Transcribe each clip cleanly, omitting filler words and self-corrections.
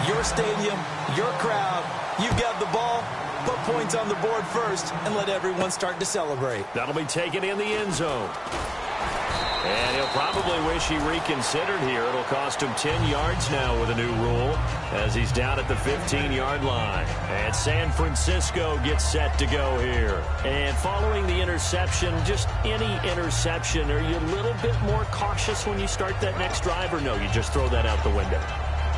your stadium, your crowd. You got the ball, put points on the board first, and let everyone start to celebrate. That'll be taken in the end zone. And he'll probably wish he reconsidered here. It'll cost him 10 yards now with a new rule as he's down at the 15-yard line. And San Francisco gets set to go here. And following the interception, just any interception, are you a little bit more cautious when you start that next drive, or no, you just throw that out the window?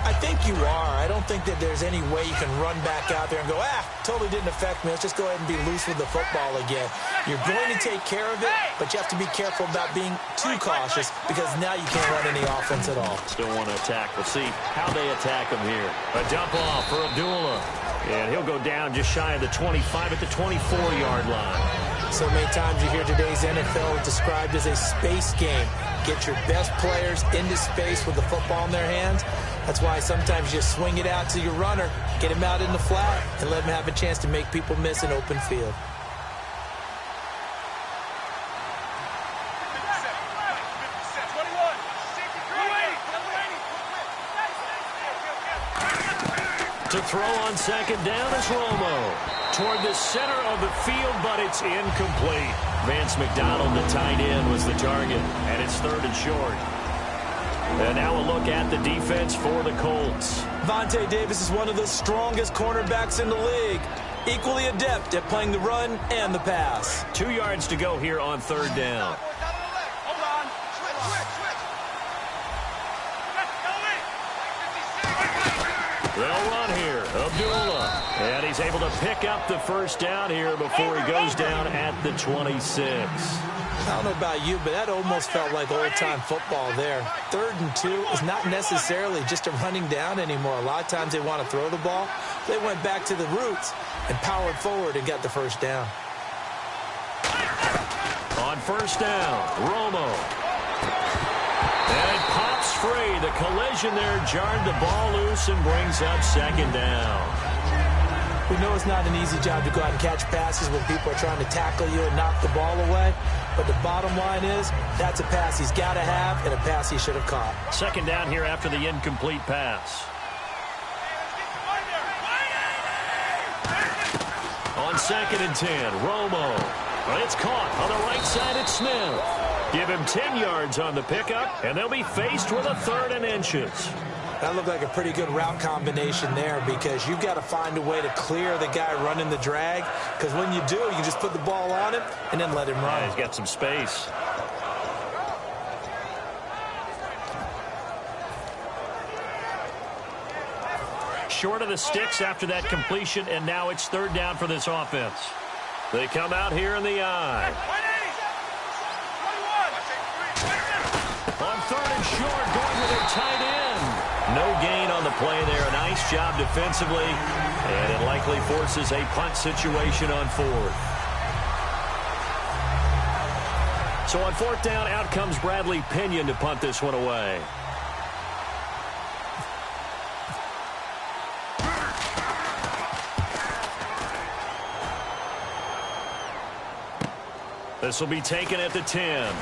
I think you are. I don't think that there's any way you can run back out there and go, totally didn't affect me. Let's just go ahead and be loose with the football again. You're going to take care of it, but you have to be careful about being too cautious because now you can't run any offense at all. Still want to attack. We'll see how they attack him here. A dump off for Abdullah. And he'll go down just shy of the 25 at the 24-yard line. So many times you hear today's NFL described as a space game. Get your best players into space with the football in their hands. That's why sometimes you swing it out to your runner, get him out in the flat, and let him have a chance to make people miss an open field. To throw on second down is Romo. Toward the center of the field, but it's incomplete. Vance McDonald, the tight end, was the target, and it's 3rd and short. And now a look at the defense for the Colts. Vontae Davis is one of the strongest cornerbacks in the league. Equally adept at playing the run and the pass. 2 yards to go here on 3rd down. They'll run here. Abdullah. And he's able to pick up the first down here before he goes down at the 26. I don't know about you, but that almost felt like old-time football there. 3rd and 2 is not necessarily just a running down anymore. A lot of times they want to throw the ball. They went back to the roots and powered forward and got the first down. On first down, Romo. And it pops free. The collision there jarred the ball loose and brings up 2nd down. We know it's not an easy job to go out and catch passes when people are trying to tackle you and knock the ball away. But the bottom line is, that's a pass he's got to have and a pass he should have caught. 2nd down here after the incomplete pass. On 2nd and 10, Romo. But it's caught on the right side at Smith. Give him 10 yards on the pickup, and they'll be faced with a 3rd and inches. That looked like a pretty good route combination there because you've got to find a way to clear the guy running the drag, because when you do, you can just put the ball on him and then let him run. Yeah, he's got some space. Short of the sticks after that completion, and now it's 3rd down for this offense. They come out here in the eye. On 3rd and short, going with their tight end. No gain on the play there. Nice job defensively, and it likely forces a punt situation on 4th. So on 4th down, out comes Bradley Pinion to punt this one away. This will be taken at the 10.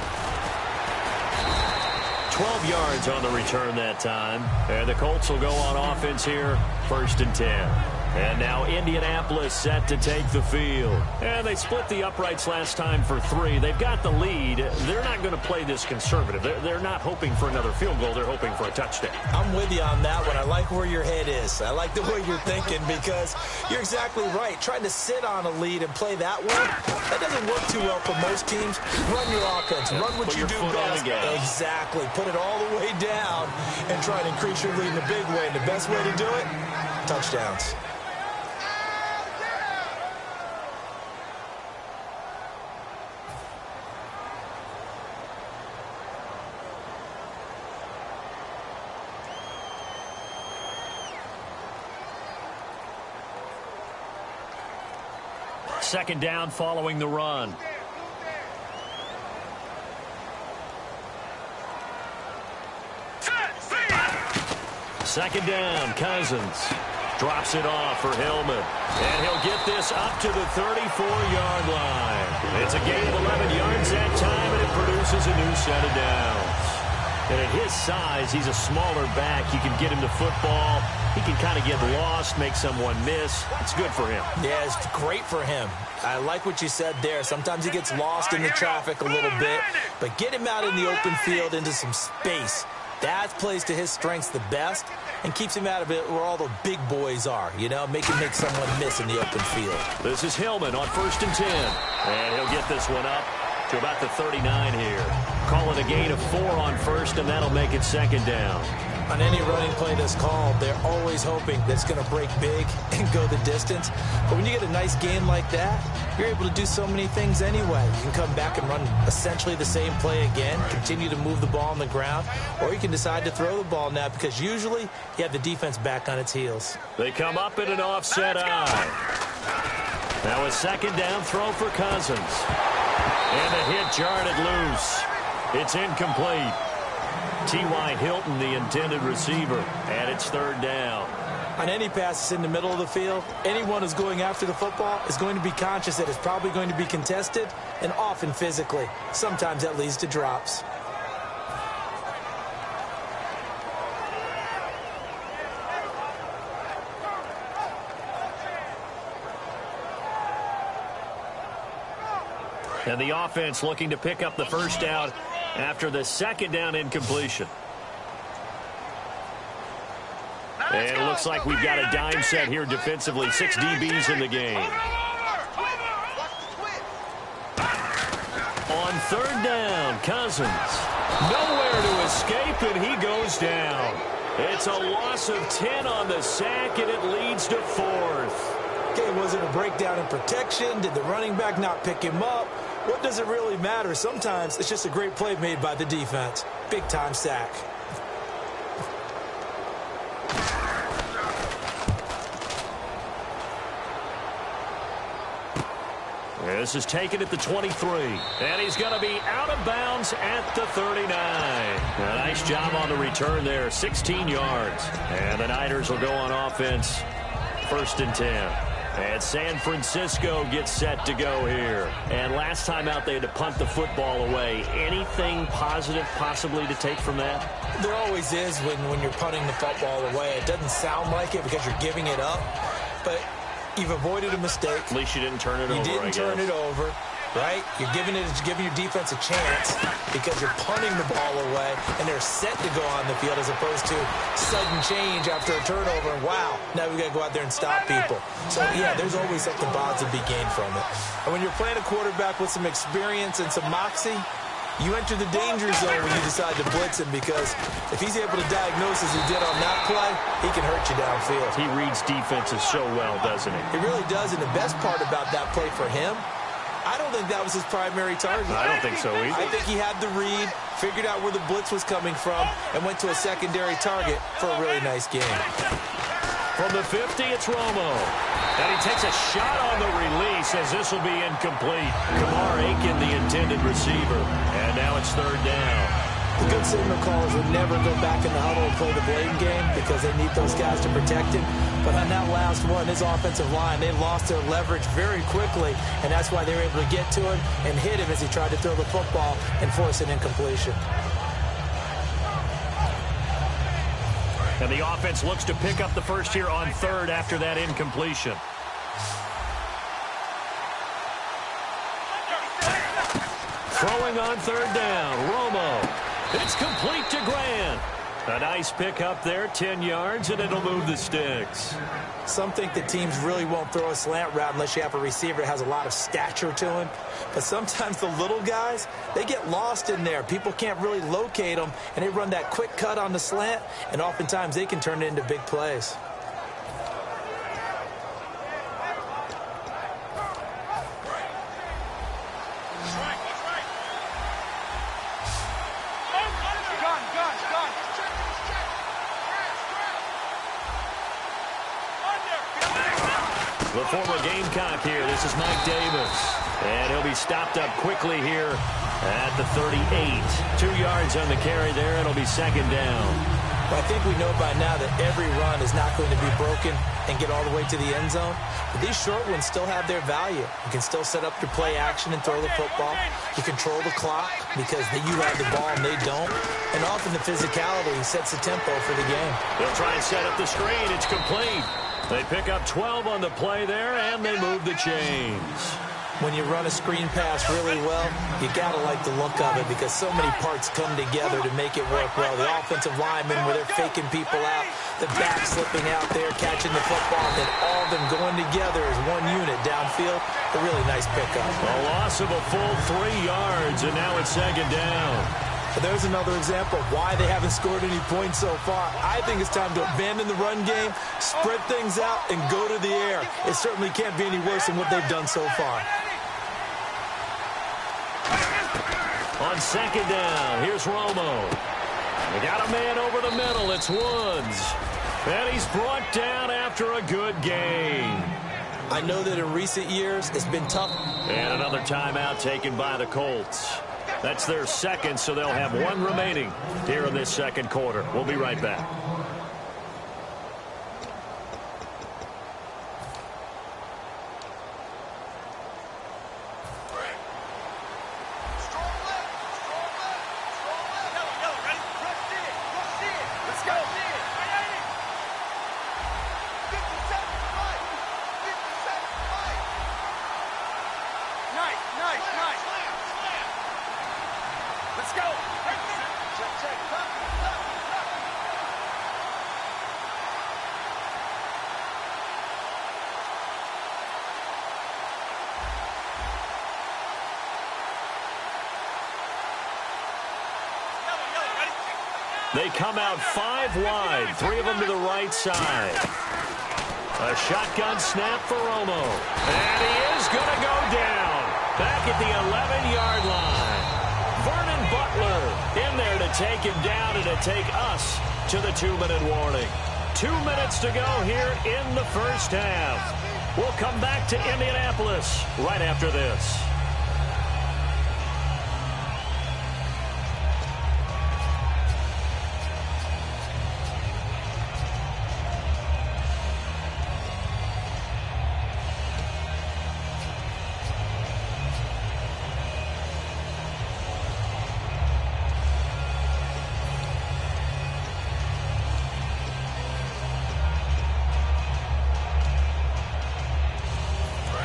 12 yards on the return that time. And the Colts will go on offense here, 1st and 10. And now Indianapolis set to take the field. And they split the uprights last time for 3. They've got the lead. They're not going to play this conservative. They're not hoping for another field goal. They're hoping for a touchdown. I'm with you on that one. I like where your head is. I like the way you're thinking because you're exactly right. Trying to sit on a lead and play that one, that doesn't work too well for most teams. Run your offense. Run what you do best. Exactly. Put it all the way down and try to increase your lead in a big way. And the best way to do it, touchdowns. Second down following the run. Second down, Cousins. Drops it off for Hillman. And he'll get this up to the 34-yard line. It's a gain of 11 yards that time, and it produces a new set of downs. And at his size, he's a smaller back. You can get him the football. he can kind of get lost, make someone miss. It's good for him. Yeah, it's great for him. I like what you said there. Sometimes he gets lost in the traffic a little bit, but get him out in the open field into some space. That plays to his strengths the best and keeps him out of it where all the big boys are, you know, make him make someone miss in the open field. This is Hillman on 1st and 10. And he'll get this one up to about the 39 here. Call it a gain of 4 on 1st, and that'll make it 2nd down. On any running play that's called, they're always hoping that it's going to break big and go the distance. But when you get a nice gain like that, you're able to do so many things anyway. You can come back and run essentially the same play again, continue to move the ball on the ground, or you can decide to throw the ball now because usually you have the defense back on its heels. They come up in an offset eye. Now a 2nd down throw for Cousins. And the hit jarred it loose. It's incomplete. T.Y. Hilton, the intended receiver, and it's 3rd down. On any passes in the middle of the field, anyone who's going after the football is going to be conscious that it's probably going to be contested and often physically. Sometimes that leads to drops. And the offense looking to pick up the 1st down after the 2nd down incompletion. And it looks like we've got a dime set here defensively. 6 DBs in the game. On 3rd down, Cousins. Nowhere to escape, and he goes down. It's a loss of 10 on the sack, and it leads to 4th. Okay, was it a breakdown in protection? Did the running back not pick him up? What does it really matter? Sometimes it's just a great play made by the defense. Big-time sack. This is taken at the 23. And he's going to be out of bounds at the 39. A nice job on the return there. 16 yards. And the Niners will go on offense. 1st and 10. And San Francisco gets set to go here. And last time out, they had to punt the football away. Anything positive possibly to take from that? There always is when you're punting the football away. It doesn't sound like it because you're giving it up. But you've avoided a mistake. At least you didn't turn it over, You didn't turn it over. Right? You're giving your defense a chance because you're punting the ball away and they're set to go on the field as opposed to sudden change after a turnover. And wow, now we got to go out there and stop people. So, yeah, there's always something positive to be gained from it. And when you're playing a quarterback with some experience and some moxie, you enter the danger zone when you decide to blitz him because if he's able to diagnose as he did on that play, he can hurt you downfield. He reads defenses so well, doesn't he? He really does, and the best part about that play for him, I don't think that was his primary target. I don't think so either. I think he had the read, figured out where the blitz was coming from, and went to a secondary target for a really nice game. From the 50, it's Romo. And he takes a shot on the release as this will be incomplete. Kamar Aiken, the intended receiver. And now it's 3rd down. The good signal callers would never go back in the huddle and play the blame game because they need those guys to protect him. But on that last one, his offensive line, they lost their leverage very quickly, and that's why they were able to get to him and hit him as he tried to throw the football and force an incompletion. And the offense looks to pick up the 1st here on 3rd after that incompletion. Throwing on 3rd down, Romo. It's complete to Grant. A nice pick up there, 10 yards, and it'll move the sticks. Some think that teams really won't throw a slant route unless you have a receiver that has a lot of stature to him. But sometimes the little guys, they get lost in there. People can't really locate them, and they run that quick cut on the slant, and oftentimes they can turn it into big plays. The former Gamecock here. This is Mike Davis. And he'll be stopped up quickly here at the 38. 2 yards on the carry there. It'll be 2nd down. Well, I think we know by now that every run is not going to be broken and get all the way to the end zone. But these short ones still have their value. You can still set up your play action and throw the football. You control the clock because you have the ball and they don't. And often the physicality sets the tempo for the game. They'll try and set up the screen. It's complete. They pick up 12 on the play there, and they move the chains. When you run a screen pass really well, you got to like the look of it because so many parts come together to make it work well. The offensive linemen, where they're faking people out, the back slipping out there, catching the football, and all of them going together as one unit downfield. A really nice pickup. A loss of a full 3 yards, and now it's second down. There's another example of why they haven't scored any points so far. I think it's time to abandon the run game, spread things out, and go to the air. It certainly can't be any worse than what they've done so far. On second down, here's Romo. They got a man over the middle. It's Woods. And he's brought down after a good gain. I know that in recent years it's been tough. And another timeout taken by the Colts. That's their second, so they'll have one remaining here in this second quarter. We'll be right back. They come out 5 wide, 3 of them to the right side. A shotgun snap for Romo. And he is going to go down back at the 11-yard line. Vernon Butler in there to take him down and to take us to the 2-minute warning. 2 minutes to go here in the first half. We'll come back to Indianapolis right after this.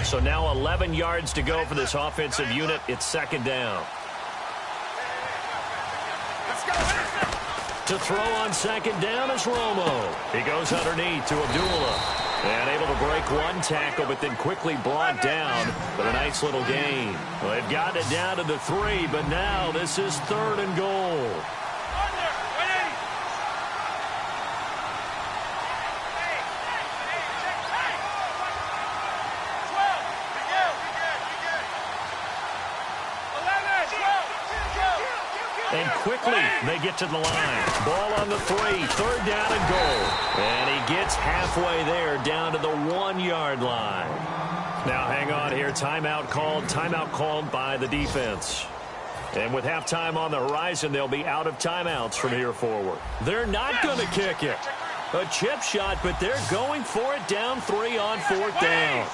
So now 11 yards to go for this offensive unit. It's second down. To throw on second down is Romo. He goes underneath to Abdullah. And able to break one tackle, but then quickly brought down for a nice little gain. Well, they've gotten it down to the 3, but now this is 3rd and goal. And quickly, they get to the line. Ball on the 3, 3rd down and goal. And he gets halfway there, down to the 1-yard line. Now, hang on here. Timeout called by the defense. And with halftime on the horizon, they'll be out of timeouts from here forward. They're not going to kick it. A chip shot, but they're going for it down 3 on 4th down.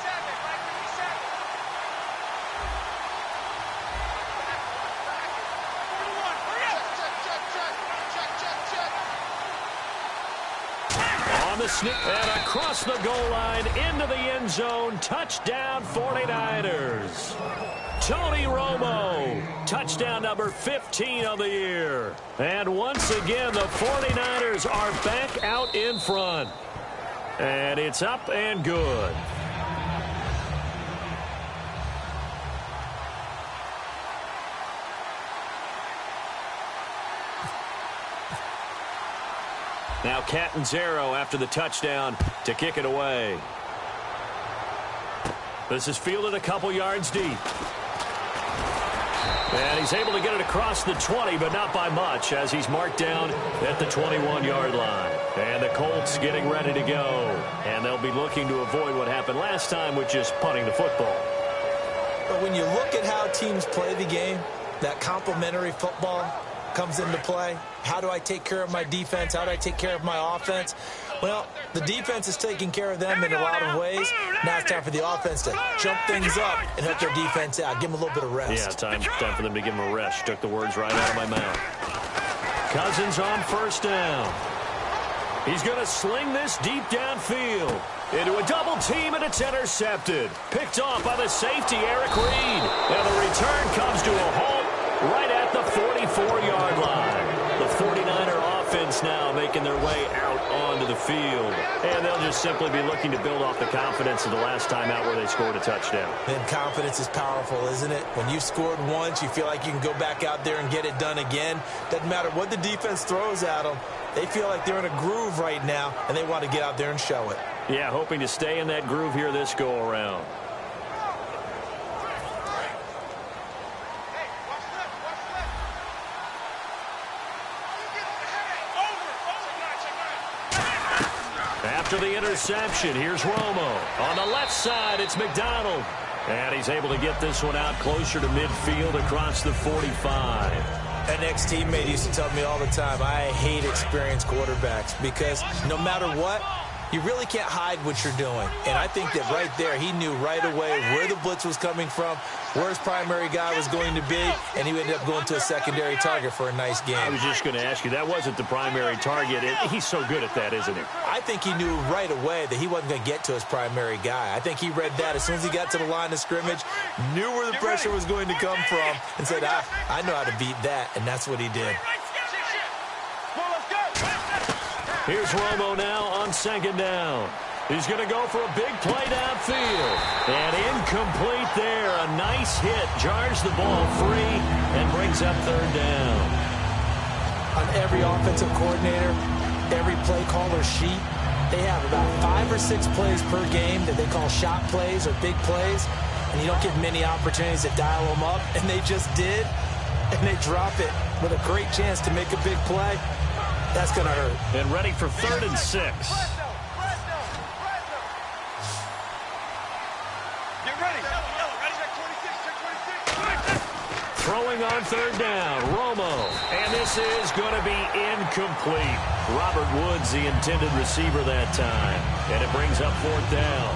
The snip and across the goal line into the end zone. Touchdown 49ers. Tony Romo. Touchdown number 15 of the year. And once again, the 49ers are back out in front. And it's up and good. Now Catanzaro after the touchdown to kick it away. This is fielded a couple yards deep. And he's able to get it across the 20, but not by much, as he's marked down at the 21-yard line. And the Colts getting ready to go. And they'll be looking to avoid what happened last time with just punting the football. But when you look at how teams play the game, that complementary football comes into play. How do I take care of my defense? How do I take care of my offense? Well, the defense is taking care of them in a lot of ways. Now it's time for the offense to jump things up and help their defense out. Give them a little bit of rest. Yeah, time for them to give them a rest. Took the words right out of my mouth. Cousins on first down. He's going to sling this deep downfield into a double team, and it's intercepted. Picked off by the safety, Eric Reed. And the return comes to a halt right at the 44-yard line. The 49er offense now making their way out onto the field. And they'll just simply be looking to build off the confidence of the last time out where they scored a touchdown. And confidence is powerful, isn't it? When you've scored once, you feel like you can go back out there and get it done again. Doesn't matter what the defense throws at them. They feel like they're in a groove right now, and they want to get out there and show it. Yeah, hoping to stay in that groove here this go-around. After the interception, here's Romo. On the left side, it's McDonald. And he's able to get this one out closer to midfield across the 45. An ex-teammate used to tell me all the time, I hate experienced quarterbacks because no matter what, you really can't hide what you're doing. And I think that right there, he knew right away where the blitz was coming from, where his primary guy was going to be, and he ended up going to a secondary target for a nice game. I was just going to ask you, that wasn't the primary target. He's so good at that, isn't he? I think he knew right away that he wasn't going to get to his primary guy. I think he read that as soon as he got to the line of scrimmage, knew where the pressure was going to come from, and said, I know how to beat that, and that's what he did. Here's Romo now on second down. He's going to go for a big play downfield. And incomplete there. A nice hit. Jars the ball free and brings up third down. On every offensive coordinator, every play caller sheet, they have about 5 or 6 plays per game that they call shot plays or big plays. And you don't get many opportunities to dial them up. And they just did. And they drop it with a great chance to make a big play. That's going to hurt. And ready for 3rd and 6. Get ready. Throwing on third down, Romo. And this is going to be incomplete. Robert Woods, the intended receiver that time. And it brings up 4th down.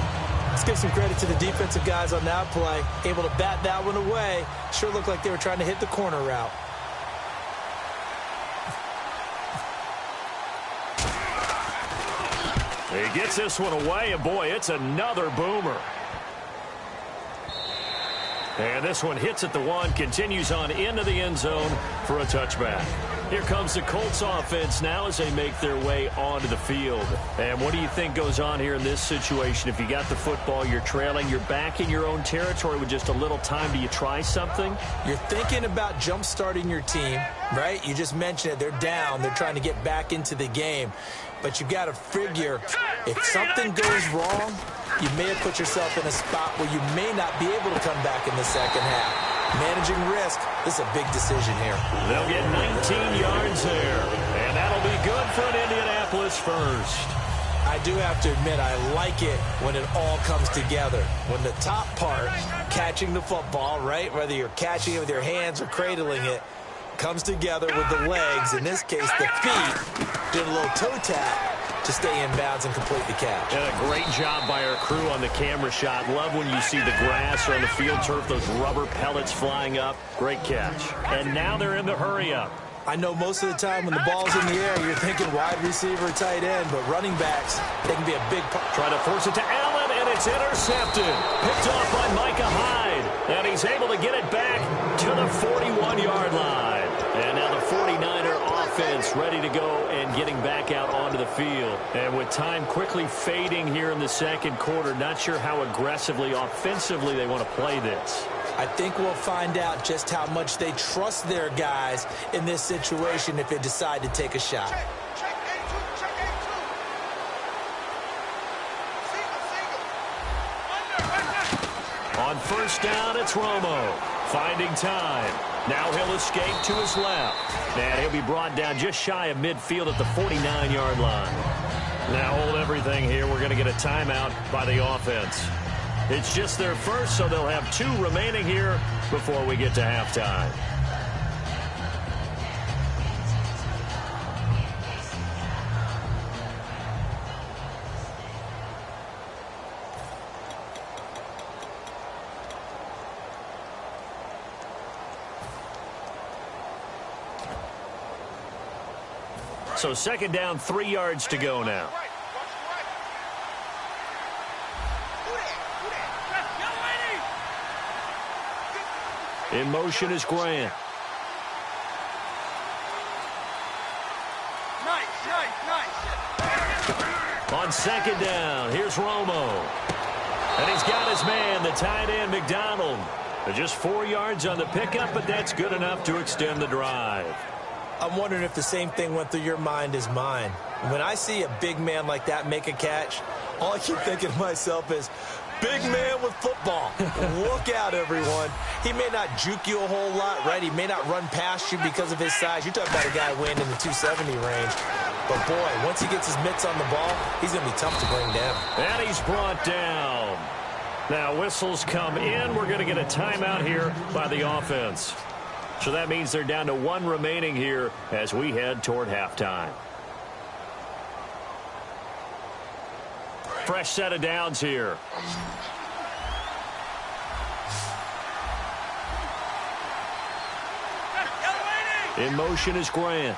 Let's give some credit to the defensive guys on that play. Able to bat that one away. Sure looked like they were trying to hit the corner route. He gets this one away, and boy, it's another boomer. And this one hits at the 1, continues on into the end zone for a touchback. Here comes the Colts offense now as they make their way onto the field. And what do you think goes on here in this situation? If you got the football, you're trailing, you're back in your own territory with just a little time. Do you try something? You're thinking about jump-starting your team, right? You just mentioned it. They're down. They're trying to get back into the game. But you got to figure, if something goes wrong, you may have put yourself in a spot where you may not be able to come back in the second half. Managing risk, this is a big decision here. They'll get 19 yards there, and that'll be good for an Indianapolis first. I do have to admit, I like it when it all comes together. When the top part, catching the football, right, whether you're catching it with your hands or cradling it, comes together with the legs, in this case the feet, doing a little toe tap to stay in bounds and complete the catch. And a great job by our crew on the camera shot. Love when you see the grass or on the field turf, those rubber pellets flying up. Great catch. And now they're in the hurry-up. I know most of the time when the ball's in the air, you're thinking wide receiver, tight end, but running backs, they can be a big part. Trying to force it to Allen, and it's intercepted. Picked off by Micah Hyde. And he's able to get it back to the 41-yard line. And now the 49er offense ready to go and getting back out onto the field. And with time quickly fading here in the second quarter, not sure how aggressively, offensively they want to play this. I think we'll find out just how much they trust their guys in this situation if they decide to take a shot. On first down, it's Romo. Finding time. Now he'll escape to his left. And he'll be brought down just shy of midfield at the 49-yard line. Now hold everything here. We're going to get a timeout by the offense. It's just their first, so they'll have 2 remaining here before we get to halftime. So second down, 3 yards to go now. In motion is Grant. On second down, here's Romo. And he's got his man, the tight end, McDonald. Just 4 yards on the pickup, but that's good enough to extend the drive. I'm wondering if the same thing went through your mind as mine. When I see a big man like that make a catch, all I keep thinking to myself is, big man with football. Look out, everyone. He may not juke you a whole lot, right? He may not run past you because of his size. You're talking about a guy weighing in the 270 range. But, boy, once he gets his mitts on the ball, he's going to be tough to bring down. And he's brought down. Now, whistles come in. We're going to get a timeout here by the offense. So that means they're down to 1 remaining here as we head toward halftime. Fresh set of downs here. In motion is Grant.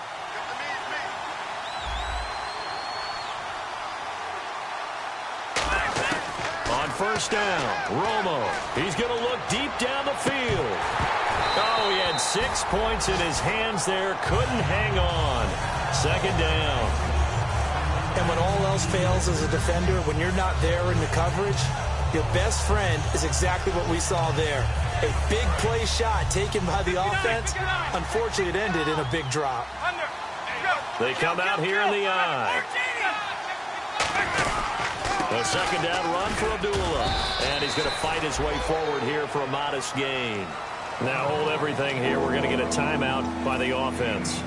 On first down, Romo. He's going to look deep down the field. Oh, he had 6 points in his hands there. Couldn't hang on. Second down. And when all else fails as a defender, when you're not there in the coverage, your best friend is exactly what we saw there. A big play shot taken by the offense. Unfortunately, it ended in a big drop. They come out here in the eye. A second down run for Abdullah. And he's going to fight his way forward here for a modest gain. Now hold everything here. We're going to get a timeout by the offense.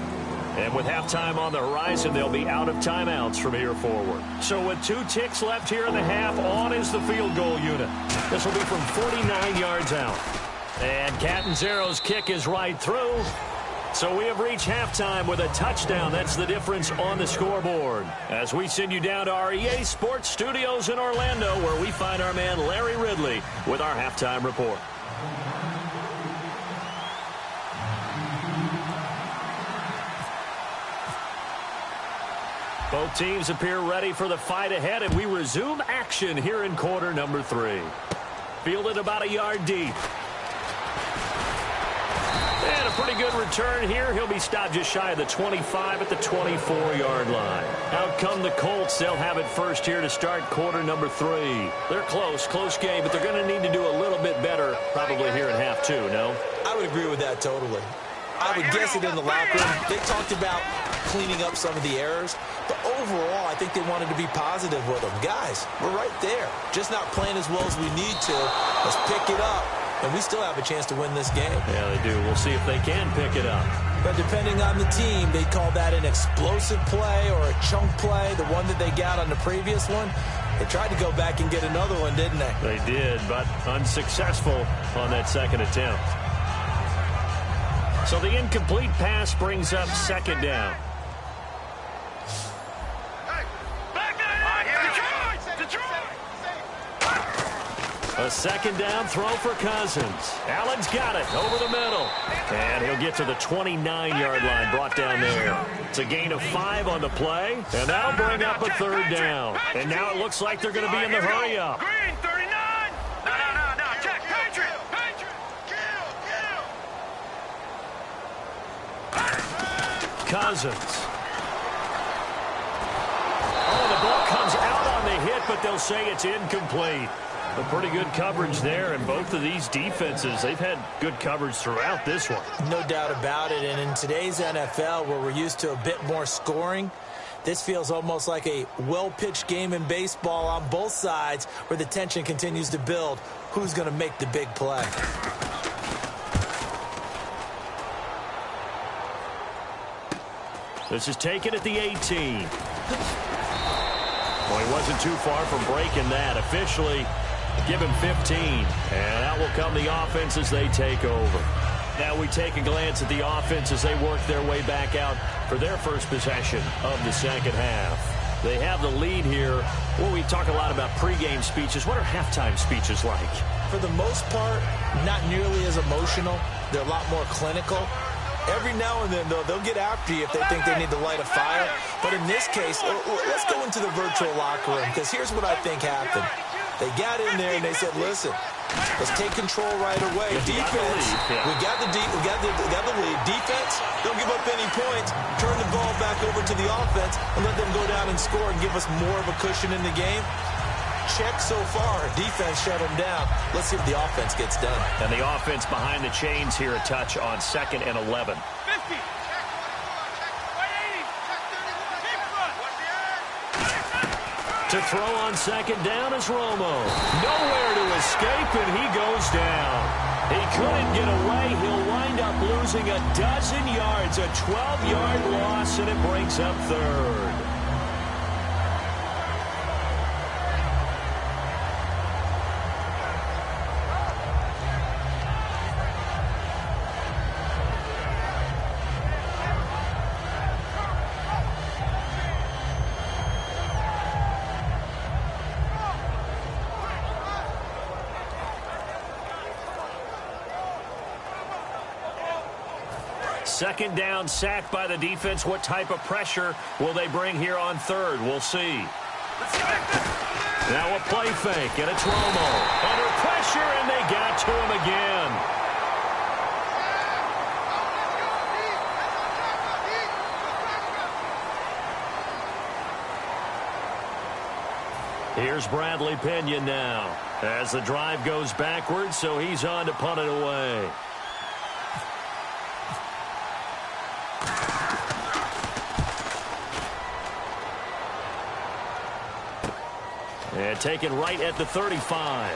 And with halftime on the horizon, they'll be out of timeouts from here forward. So with 2 ticks left here in the half, on is the field goal unit. This will be from 49 yards out. And Catanzaro's kick is right through. So we have reached halftime with a touchdown. That's the difference on the scoreboard. As we send you down to our EA Sports Studios in Orlando, where we find our man Larry Ridley with our halftime report. Both teams appear ready for the fight ahead, and we resume action here in quarter number 3. Fielded about a yard deep. And a pretty good return here. He'll be stopped just shy of the 25 at the 24-yard line. Out come the Colts. They'll have it first here to start quarter number 3. They're close game, but they're going to need to do a little bit better probably here in half 2, no? I would agree with that totally. I would guess it in the locker room. They talked about cleaning up some of the errors, but overall, I think they wanted to be positive with them. Guys, we're right there. Just not playing as well as we need to. Let's pick it up, and we still have a chance to win this game. Yeah, they do. We'll see if they can pick it up. But depending on the team, they call that an explosive play or a chunk play, the one that they got on the previous one. They tried to go back and get another one, didn't they? They did, but unsuccessful on that second attempt. So the incomplete pass brings up second down. A second down throw for Cousins. Allen's got it over the middle. And he'll get to the 29-yard line, brought down there. It's a gain of 5 on the play. And that'll bring up a third down. And now it looks like they're going to be in the hurry-up. Green, 39. No. Check. Patriot. Cousins. Oh, the ball comes out on the hit, but they'll say it's incomplete. A pretty good coverage there, and both of these defenses, they've had good coverage throughout this one. No doubt about it, and in today's NFL, where we're used to a bit more scoring, this feels almost like a well-pitched game in baseball on both sides, where the tension continues to build. Who's going to make the big play? This is taken at the 18. Well, he wasn't too far from breaking that. Officially, give him 15. And out will come the offense as they take over. Now we take a glance at the offense as they work their way back out for their first possession of the second half. They have the lead here. Well, we talk a lot about pregame speeches. What are halftime speeches like? For the most part, not nearly as emotional. They're a lot more clinical. Every now and then, though, they'll get after you if they think they need to light a fire. But in this case, let's go into the virtual locker room, because here's what I think happened. They got in there and they said, listen, let's take control right away. Defense, we got the lead. Defense, don't give up any points. Turn the ball back over to the offense and let them go down and score and give us more of a cushion in the game. Check so far. Defense shut them down. Let's see if the offense gets done. And the offense behind the chains here, a touch on 2nd and 11. 50. To throw on 2nd down is Romo. Nowhere to escape, and he goes down. He couldn't get away. He'll wind up losing a dozen yards, a 12-yard loss, and it brings up 3rd. Second down, sacked by the defense. What type of pressure will they bring here on 3rd? We'll see. Now a play fake, and it's Romo. Under pressure, and they got to him again. Here's Bradley Pinion now as the drive goes backwards, so he's on to punt it away. And taken right at the 35.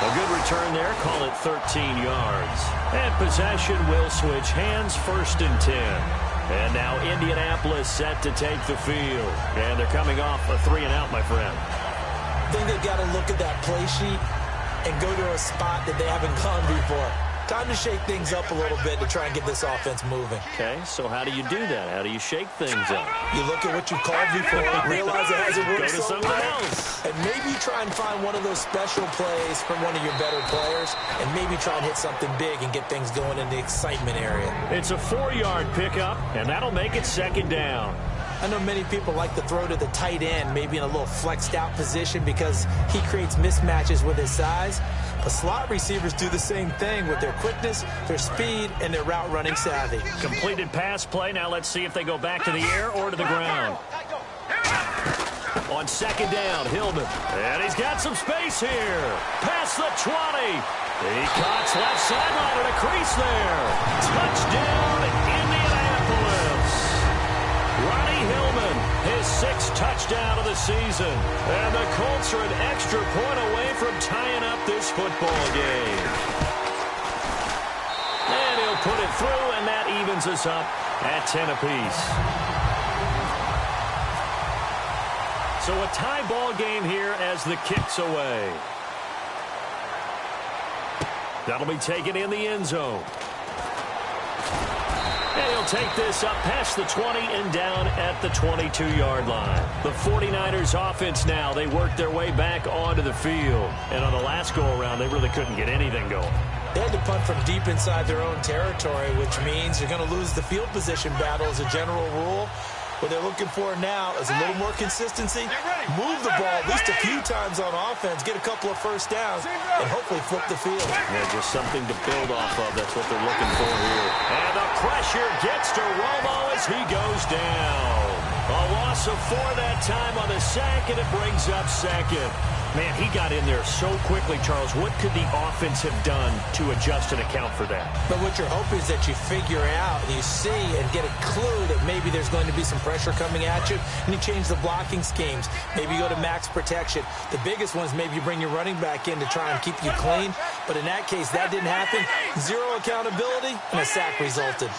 A good return there. Call it 13 yards. And possession will switch hands, 1st and 10. And now Indianapolis set to take the field. And they're coming off a 3-and-out, my friend. I think they've got to look at that play sheet and go to a spot that they haven't gone before. Time to shake things up a little bit to try and get this offense moving. Okay, so how do you do that? How do you shake things up? You look at what you've called before, realize it hasn't worked Go to so something well, else. and maybe try and find one of those special plays from one of your better players, and maybe try and hit something big and get things going in the excitement area. It's a 4-yard pickup, and that'll make it 2nd down. I know many people like to throw to the tight end, maybe in a little flexed out position because he creates mismatches with his size. But slot receivers do the same thing with their quickness, their speed, and their route running savvy. Completed pass play. Now let's see if they go back to the air or to the ground. On 2nd down, Hillman. And he's got some space here. Past the 20. He cuts left sideline and a crease there. Touchdown, Indianapolis. Ronnie Hillman, his 6th touchdown of the season. And the Colts are an extra point away from tying up this football game. And he'll put it through, and that evens us up at 10 apiece. So a tie ball game here as the kick's away. That'll be taken in the end zone. And he'll take this up past the 20 and down at the 22-yard line. The 49ers offense now, they work their way back onto the field. And on the last go-around, they really couldn't get anything going. They had to punt from deep inside their own territory, which means you're going to lose the field position battle as a general rule. What they're looking for now is a little more consistency, move the ball at least a few times on offense, get a couple of first downs, and hopefully flip the field. Yeah, just something to build off of. That's what they're looking for here. And the pressure gets to Romo as he goes down. A loss of 4 that time on the sack, and it brings up 2nd. Man, he got in there so quickly, Charles. What could the offense have done to adjust and account for that? But what you're hoping is that you figure out and you see and get a clue that maybe there's going to be some pressure coming at you, and you change the blocking schemes. Maybe you go to max protection. The biggest one is maybe you bring your running back in to try and keep you clean. But in that case, that didn't happen. 0 accountability, and a sack resulted.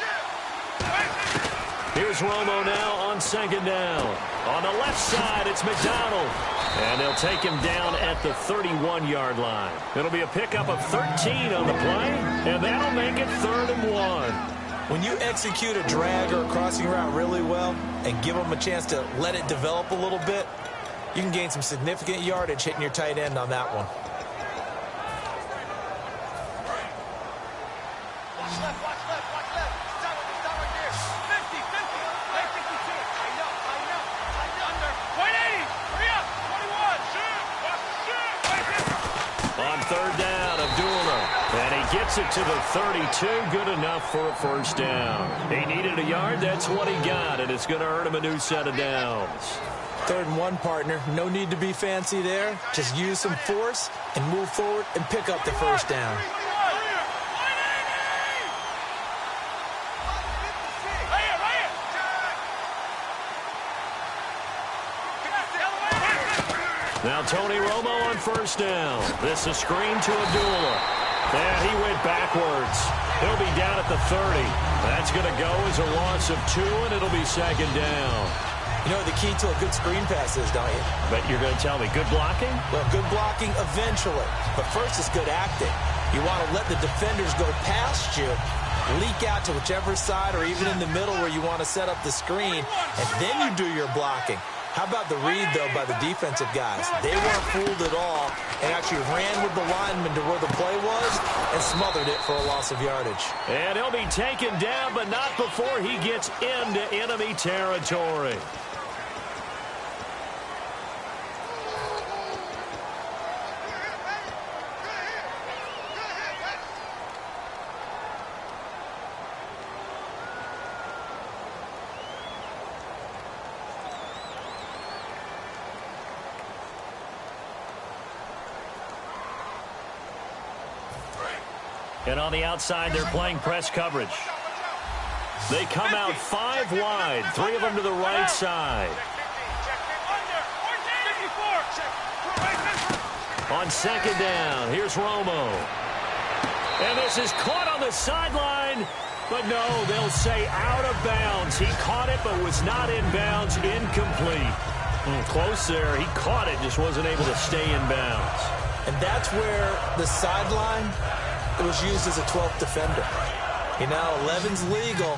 Here's Romo now on 2nd down. On the left side, it's McDonald. And they'll take him down at the 31-yard line. It'll be a pickup of 13 on the play, and that'll make it 3rd and 1. When you execute a drag or a crossing route really well and give them a chance to let it develop a little bit, you can gain some significant yardage hitting your tight end on that one. gets it to the 32. Good enough for a first down. He needed a yard. That's what he got, and it's going to earn him a new set of downs. 3rd and 1, partner. No need to be fancy there. Just use some force and move forward and pick up the first down. Now Tony Romo on first down. This is screen to Abdullah. And he went backwards. He'll be down at the 30. That's going to go as a loss of 2, and it'll be 2nd down. You know what the key to a good screen pass is, don't you? But you're going to tell me good blocking? Well, good blocking eventually. But first is good acting. You want to let the defenders go past you, leak out to whichever side or even in the middle where you want to set up the screen, and then you do your blocking. How about the read, though, by the defensive guys? They weren't fooled at all and actually ran with the lineman to where the play was and smothered it for a loss of yardage. And he'll be taken down, but not before he gets into enemy territory. And on the outside, they're playing press coverage. They come out 5 wide, 3 of them to the right side. On 2nd down, here's Romo. And this is caught on the sideline. But no, they'll say out of bounds. He caught it, but was not in bounds. Incomplete. Close there. He caught it, just wasn't able to stay in bounds. And that's where the sideline, it was used as a 12th defender. You know, 11's legal.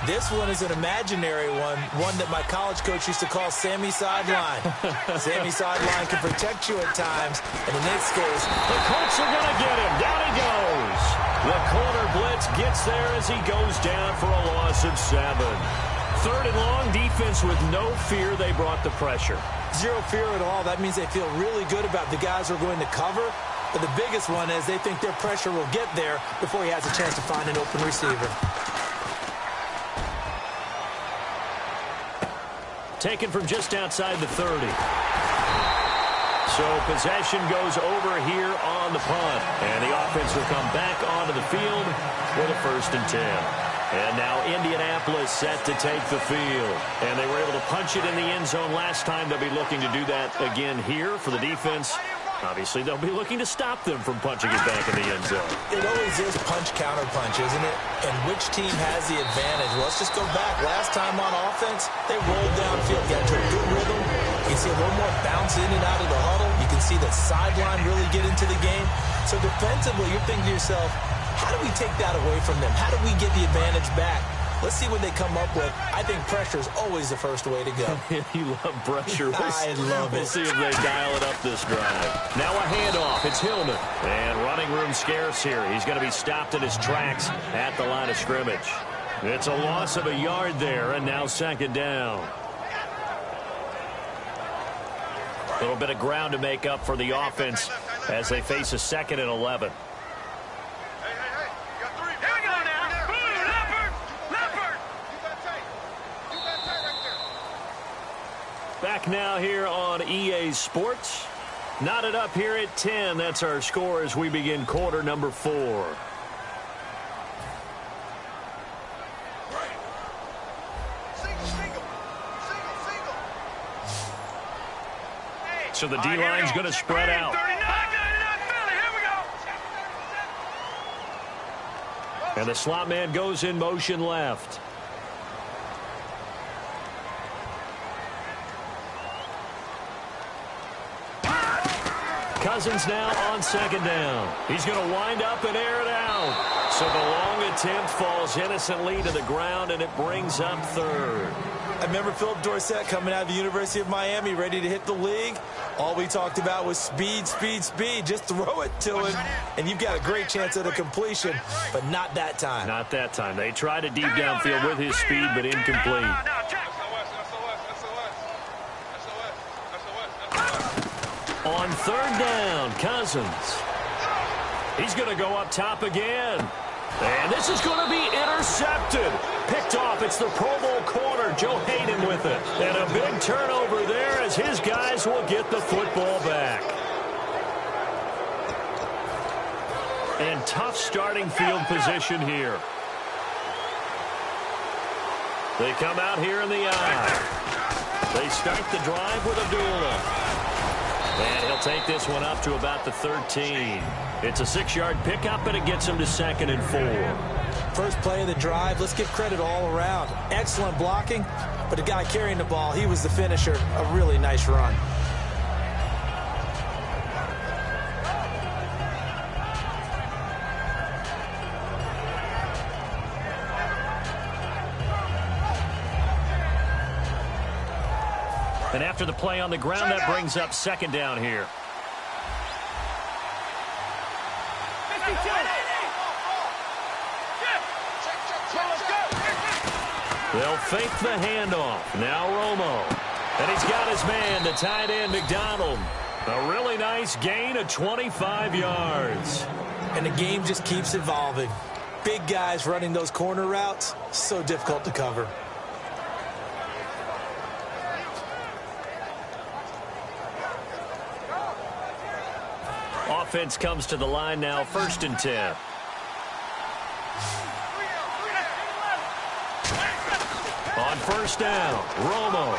This one is an imaginary one that my college coach used to call Sammy Sideline. Sammy Sideline can protect you at times, and in this case, the Colts are going to get him. Down he goes. The corner blitz gets there as he goes down for a loss of 7. 3rd and long, defense with no fear. They brought the pressure. Zero fear at all. That means they feel really good about the guys who are going to cover. But the biggest one is they think their pressure will get there before he has a chance to find an open receiver. Taken from just outside the 30. So possession goes over here on the punt. And the offense will come back onto the field with a 1st and 10. And now Indianapolis set to take the field. And they were able to punch it in the end zone last time. They'll be looking to do that again here for the defense. Obviously, they'll be looking to stop them from punching it back in the end zone. It always is punch-counter-punch, isn't it? And which team has the advantage? Well, let's just go back. Last time on offense, they rolled downfield, got into a good rhythm. You can see a little more bounce in and out of the huddle. You can see the sideline really get into the game. So defensively, you're thinking to yourself, how do we take that away from them? How do we get the advantage back? Let's see what they come up with. I think pressure is always the first way to go. You love pressure. I love it. We'll see if they dial it up this drive. Now a handoff. It's Hillman. And running room scarce here. He's going to be stopped in his tracks at the line of scrimmage. It's a loss of a yard there, and now 2nd down. A little bit of ground to make up for the offense as they face a 2nd and 11. Back now here on EA Sports. Knotted up here at 10. That's our score as we begin quarter number 4. So the D-line's going to spread out. And the slot man goes in motion left. Cousins now on 2nd down. He's going to wind up and air it out. So the long attempt falls innocently to the ground, and it brings up 3rd. I remember Philip Dorsett coming out of the University of Miami ready to hit the league. All we talked about was speed, speed, speed. Just throw it to him, and you've got a great chance at a completion, but not that time. Not that time. They tried a deep downfield with his speed, but incomplete. On 3rd down, Cousins. He's going to go up top again. And this is going to be intercepted. Picked off. It's the Pro Bowl corner, Joe Hayden, with it. And a big turnover there as his guys will get the football back. And tough starting field position here. They come out here in the eye. They start the drive with Abdullah. And he'll take this one up to about the 13. It's a 6-yard pickup, and it gets him to 2nd and 4. First play of the drive, let's give credit all around. Excellent blocking, but the guy carrying the ball, he was the finisher. A really nice run. And after the play on the ground, that brings up 2nd down here. They'll fake the handoff. Now Romo. And he's got his man, the tight end, McDonald. A really nice gain of 25 yards. And the game just keeps evolving. Big guys running those corner routes, so difficult to cover. Offense comes to the line now, 1st and 10. On 1st down, Romo.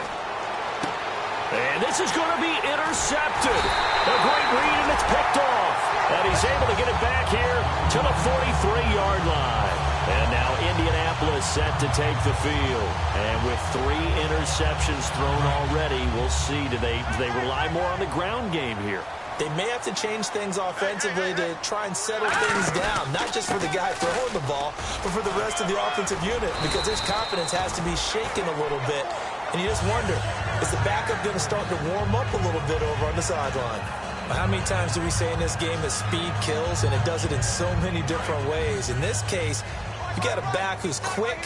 And this is going to be intercepted. A great read, and it's picked off. And he's able to get it back here to the 43-yard line. And now Indianapolis set to take the field. And with 3 interceptions thrown already, we'll see, do they rely more on the ground game here? They may have to change things offensively to try and settle things down, not just for the guy throwing the ball, but for the rest of the offensive unit, because his confidence has to be shaken a little bit. And you just wonder, is the backup going to start to warm up a little bit over on the sideline? How many times do we say in this game that speed kills, and it does it in so many different ways? In this case, you got a back who's quick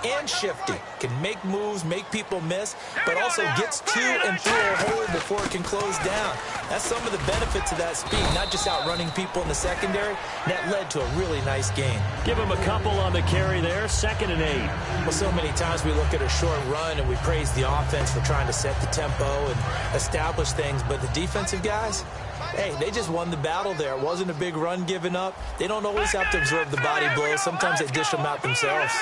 and shifty, can make moves, make people miss, but also gets to and through a hole before it can close down. That's some of the benefits of that speed, not just outrunning people in the secondary. And that led to a really nice game. Give him a couple on the carry there, 2nd and 8. Well, so many times we look at a short run and we praise the offense for trying to set the tempo and establish things, but the defensive guys, hey, they just won the battle there. It wasn't a big run given up. They don't always have to absorb the body blows. Sometimes they dish them out themselves.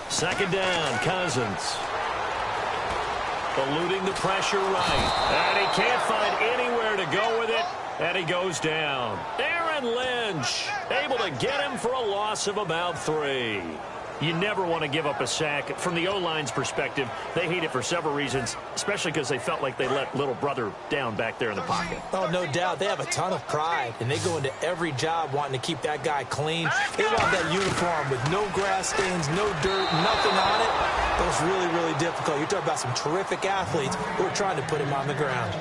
2nd down, Cousins. Eluding the pressure right. And he can't find anywhere to go with it. And he goes down. Aaron Lynch able to get him for a loss of about 3. You never want to give up a sack. From the O-line's perspective, they hate it for several reasons, especially because they felt like they let little brother down back there in the pocket. Oh, no doubt. They have a ton of pride, and they go into every job wanting to keep that guy clean. They want that uniform with no grass stains, no dirt, nothing on it. That was really, really difficult. You're talking about some terrific athletes who are trying to put him on the ground.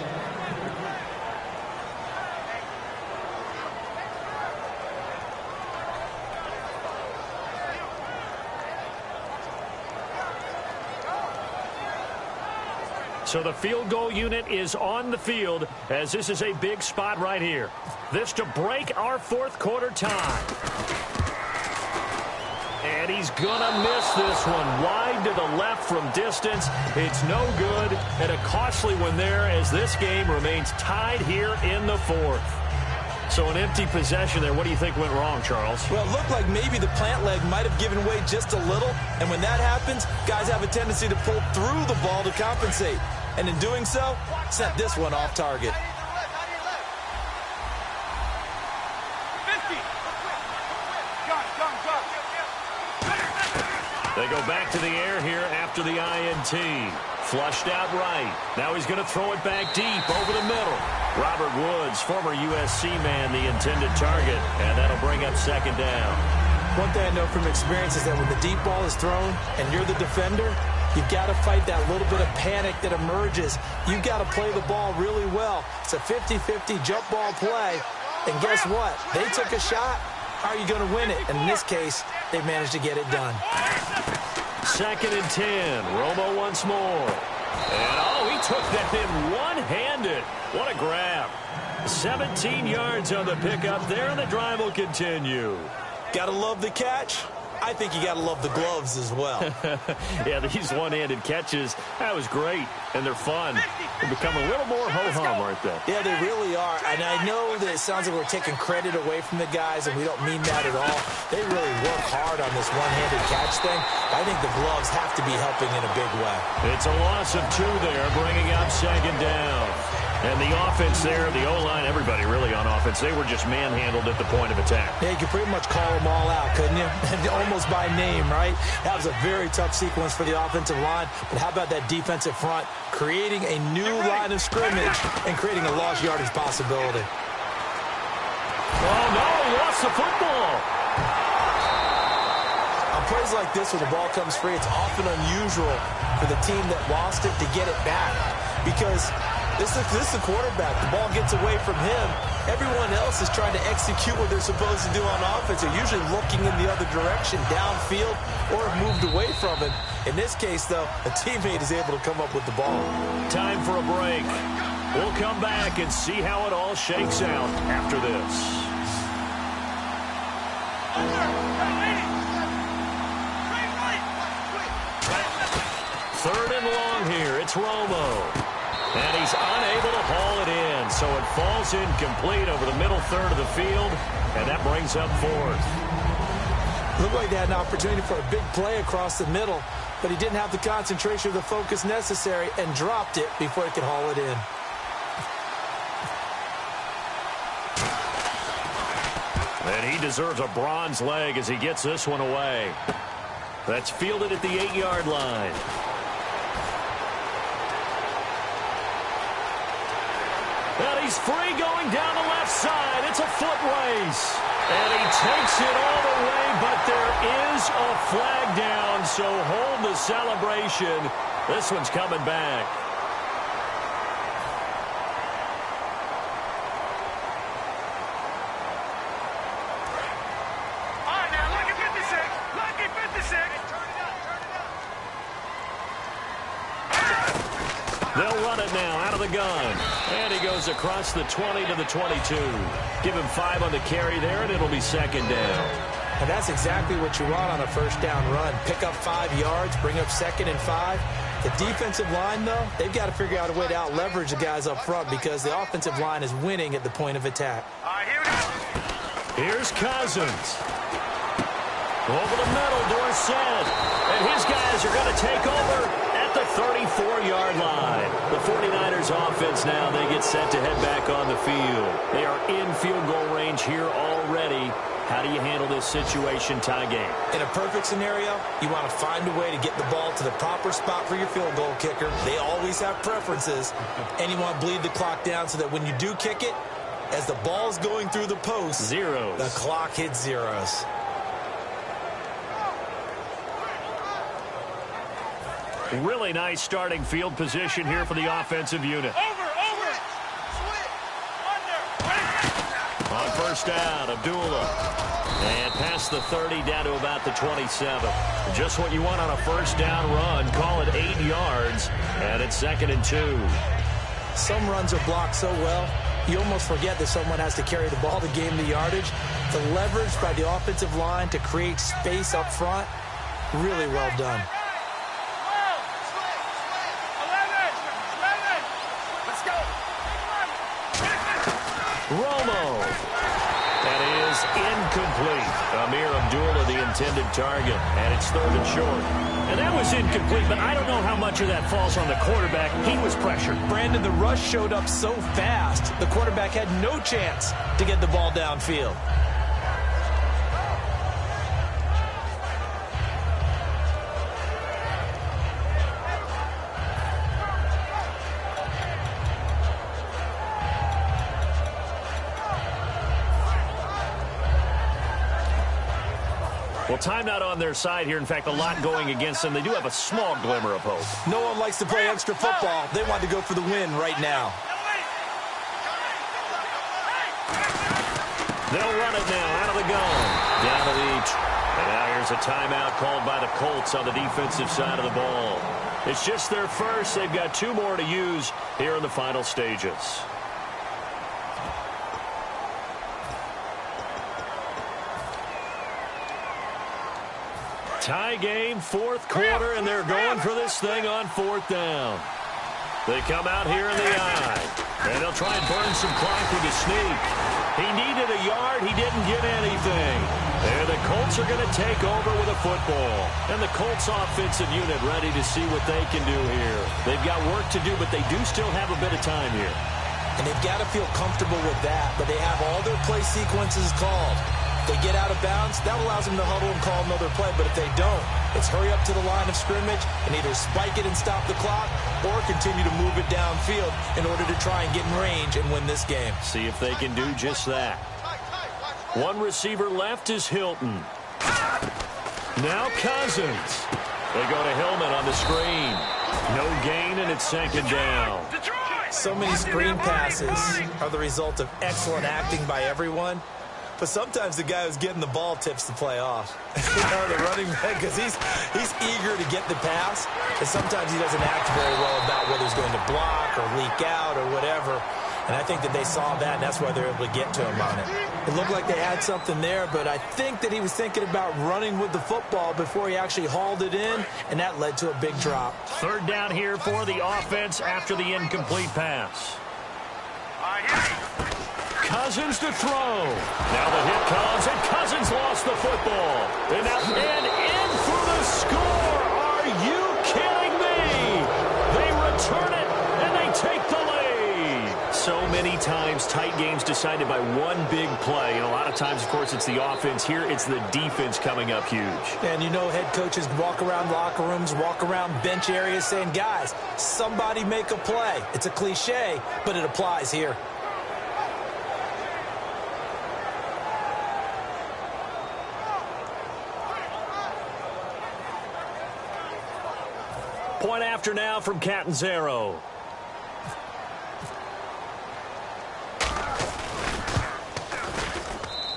So the field goal unit is on the field as this is a big spot right here. This to break our 4th quarter tie. And he's going to miss this one. Wide to the left from distance. It's no good. And a costly one there as this game remains tied here in the 4th. So an empty possession there. What do you think went wrong, Charles? Well, it looked like maybe the plant leg might have given way just a little. And when that happens, guys have a tendency to pull through the ball to compensate. And in doing so, sent this one off target. They go back to the air here after the INT. Flushed out right. Now he's going to throw it back deep over the middle. Robert Woods, former USC man, the intended target. And that'll bring up 2nd down. One thing I know from experience is that when the deep ball is thrown and you're the defender, you've got to fight that little bit of panic that emerges. You've got to play the ball really well. It's a 50-50 jump ball play. And guess what? They took a shot. How are you going to win it? And in this case, they managed to get it done. 2nd and 10. Romo once more. And, oh, he took that in one-handed. What a grab. 17 yards on the pickup there, and the drive will continue. Gotta love the catch. I think you gotta love the gloves as well. Yeah, these one-handed catches, that was great, and they're fun. They become a little more ho-hum, aren't they? Yeah, they really are. And I know that it sounds like we're taking credit away from the guys, and we don't mean that at all. They really work hard on this one-handed catch thing. I think the gloves have to be helping in a big way. It's a loss of 2 there, bringing up second down. And the offense there, the O-line, everybody really on offense, they were just manhandled at the point of attack. Yeah, you could pretty much call them all out, couldn't you? Almost by name, right? That was a very tough sequence for the offensive line. But how about that defensive front creating a new line of scrimmage and creating a lost yardage possibility? Oh, no, he lost the football. On plays like this where the ball comes free, it's often unusual for the team that lost it to get it back because this is the quarterback. The ball gets away from him. Everyone else is trying to execute what they're supposed to do on offense. They're usually looking in the other direction, downfield, or have moved away from it. In this case, though, a teammate is able to come up with the ball. Time for a break. We'll come back and see how it all shakes out after this. Third and long here. It's Romo. And he's unable to haul it in, so it falls incomplete over the middle third of the field, and that brings up 4th. Looked like they had an opportunity for a big play across the middle, but he didn't have the concentration or the focus necessary and dropped it before he could haul it in. And he deserves a bronze leg as he gets this one away. That's fielded at the 8-yard line. And he's free going down the left side. It's a foot race. And he takes it all the way, but there is a flag down, so hold the celebration. This one's coming back. All right, now, lucky 56. Lucky 56. They'll run it now out of the gun. And he goes across the 20 to the 22. Give him 5 on the carry there, and it'll be second down. And that's exactly what you want on a first down run. Pick up 5 yards, bring up 2nd and 5. The defensive line, though, they've got to figure out a way to out-leverage the guys up front because the offensive line is winning at the point of attack. All right, here we go. Here's Cousins. Over the middle, Dorsett. And his guys are going to take over at the 34-yard line. The 49ers offense now, they get set to head back on the field. They are in field goal range here already. How do you handle this situation, tie game? In a perfect scenario, you want to find a way to get the ball to the proper spot for your field goal kicker. They always have preferences. And you want to bleed the clock down so that when you do kick it, as the ball's going through the post, zeros. The clock hits zeros. Really nice starting field position here for the offensive unit. Over. On first down, Abdullah. And past the 30 down to about the 27. Just what you want on a first down run. Call it 8 yards. And it's 2nd and 2. Some runs are blocked so well, you almost forget that someone has to carry the ball to gain the yardage. The leverage by the offensive line to create space up front, really well done. Romo. That is incomplete. Amir Abdullah, the intended target. And it's 3rd and short. And that was incomplete, but I don't know how much of that falls on the quarterback. He was pressured. Brandon, the rush showed up so fast, the quarterback had no chance to get the ball downfield. Well, time not on their side here. In fact, a lot going against them. They do have a small glimmer of hope. No one likes to play extra football. They want to go for the win right now. They'll run it now out of the gun. Down to the... And now here's a timeout called by the Colts on the defensive side of the ball. It's just their first. They've got 2 more to use here in the final stages. Tie game, 4th quarter, and they're going for this thing on 4th down. They come out here in the eye, and they'll try and burn some clock with a sneak. He needed a yard. He didn't get anything. And the Colts are going to take over with a football. And the Colts offensive unit ready to see what they can do here. They've got work to do, but they do still have a bit of time here. And they've got to feel comfortable with that, but they have all their play sequences called. If they get out of bounds, that allows them to huddle and call another play. But if they don't, it's hurry up to the line of scrimmage and either spike it and stop the clock or continue to move it downfield in order to try and get in range and win this game. See if they can do just that. One receiver left is Hilton. Now Cousins. They go to Hillman on the screen. No gain, and it's 2nd down. So many screen passes are the result of excellent acting by everyone. But sometimes the guy who's getting the ball tips the play off. The running back, because he's eager to get the pass, and sometimes he doesn't act very well about whether he's going to block or leak out or whatever. And I think that they saw that, and that's why they're able to get to him on it. It looked like they had something there, but I think that he was thinking about running with the football before he actually hauled it in, and that led to a big drop. 3rd down here for the offense after the incomplete pass. Cousins to throw. Now the hit comes, and Cousins lost the football. And in for the score. Are you kidding me? They return it, and they take the lead. So many times, tight games decided by one big play. And a lot of times, of course, it's the offense. Here, it's the defense coming up huge. And you know head coaches walk around locker rooms, walk around bench areas saying, guys, somebody make a play. It's a cliche, but it applies here. Point after now from Catanzaro.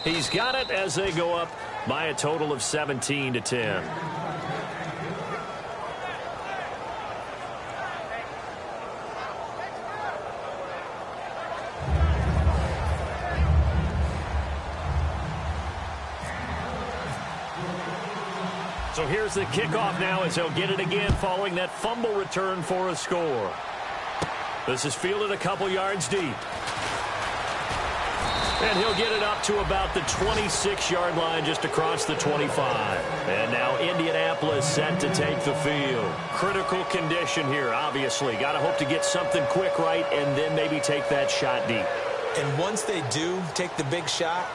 He's got it as they go up by a total of 17-10. So here's the kickoff now as they'll get it again following that fumble return for a score. This is fielded a couple yards deep. And he'll get it up to about the 26-yard line just across the 25. And now Indianapolis set to take the field. Critical condition here, obviously. Got to hope to get something quick right and then maybe take that shot deep. And once they do take the big shot,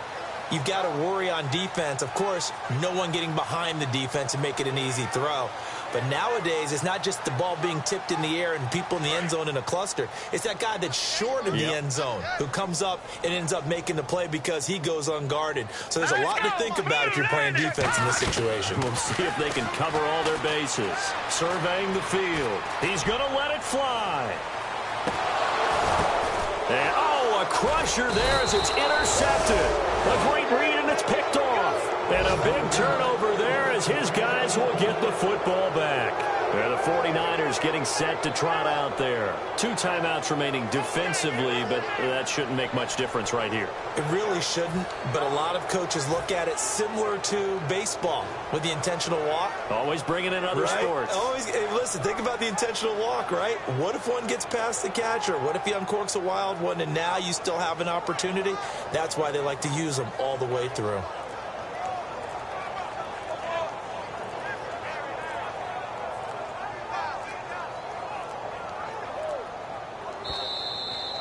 you've got to worry on defense. Of course, no one getting behind the defense and make it an easy throw. But nowadays, it's not just the ball being tipped in the air and people in the end zone in a cluster. It's that guy that's short of the end zone who comes up and ends up making the play because he goes unguarded. So there's a lot to think about if you're playing defense in this situation. We'll see if they can cover all their bases. Surveying the field. He's going to let it fly. And, a crusher there as it's intercepted. A great read, and it's picked off. And a big turnover there as his guys will get the football back. And the 49ers getting set to trot out there. 2 timeouts remaining defensively, but that shouldn't make much difference right here. It really shouldn't, but a lot of coaches look at it similar to baseball with the intentional walk. Always bringing in other sports. Always, hey, listen, think about the intentional walk, right? What if one gets past the catcher? What if he uncorks a wild one and now you still have an opportunity? That's why they like to use them all the way through.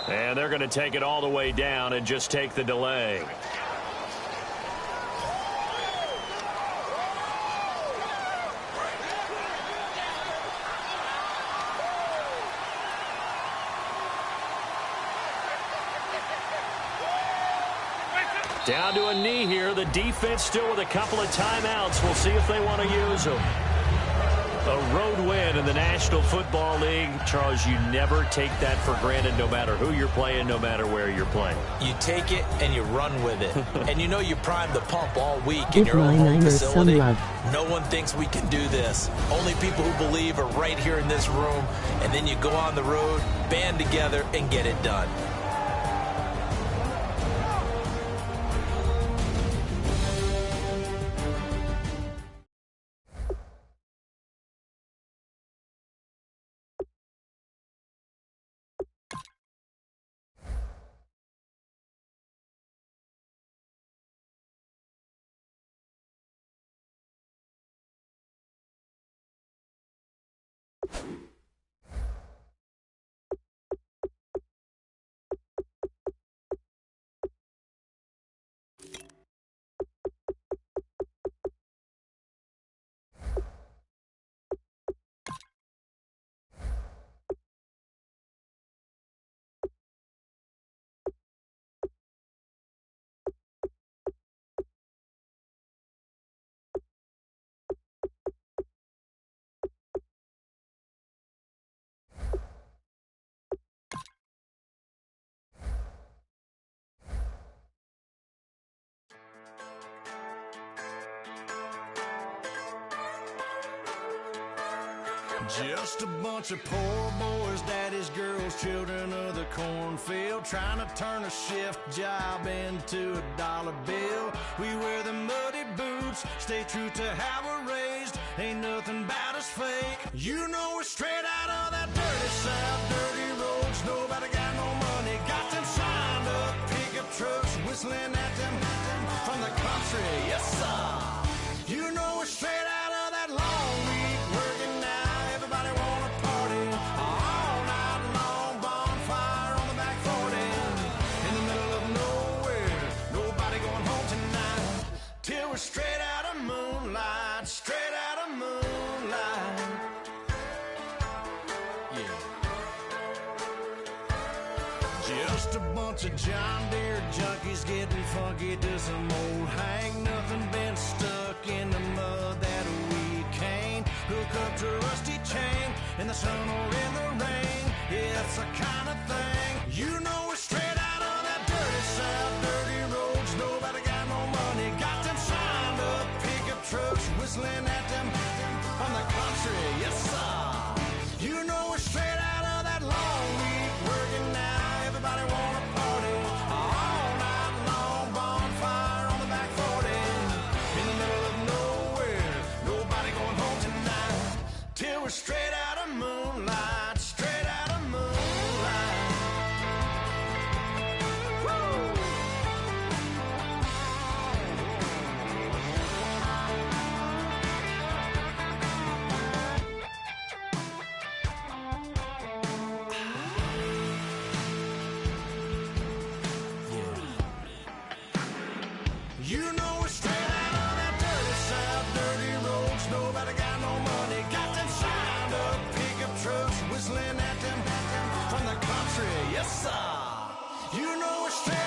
And they're going to take it all the way down and just take the delay. Down to a knee here. The defense still with a couple of timeouts. We'll see if they want to use them. A road win And in the National Football League, Charles, you never take that for granted no matter who you're playing, no matter where you're playing. You take it and you run with it. And you know you primed the pump all week in Give your own my home Niners facility. some love. No one thinks we can do this. Only people who believe are right here in this room. And then you go on the road, band together, and get it done. Just a bunch of poor boys, daddies, girls, children of the cornfield, trying to turn a shift job into a dollar bill. We wear the muddy boots, stay true to how we're raised. Ain't nothing about us fake. You know we're straight out of that dirty south, dirty roads. Nobody got no money, got them signed up pickup trucks, whistling at them from the country. Yes, sir. You know we're straight out of that long week working now. Everybody wanna party all night long, bonfire on the back 40, in the middle of nowhere, nobody going home tonight, till we're straight out of moonlight, straight out of moonlight. Yeah. Just a bunch of John Deere junkies getting funky to some old hang. Nothing been stuck in the mud that we can't hook up to a rusty chain in the sun or in the rain. Yeah, it's the kind of thing. You know we're straight out of that dirty south, dirty roads. Nobody got no money, got them signed up pickup trucks, whistling at them from the country. Yes, sir. You know we're straight out of that long week working now. Everybody wanna party all night long, bonfire on the back 40, in the middle of nowhere, nobody going home tonight, till we're straight out of moonlight, straight out of moonlight. Woo! You know we're straight out of that dirty south, dirty roads. Nobody got no money, got them signed up pickup trucks, whistling at them from the country. Yes, sir. You know we're straight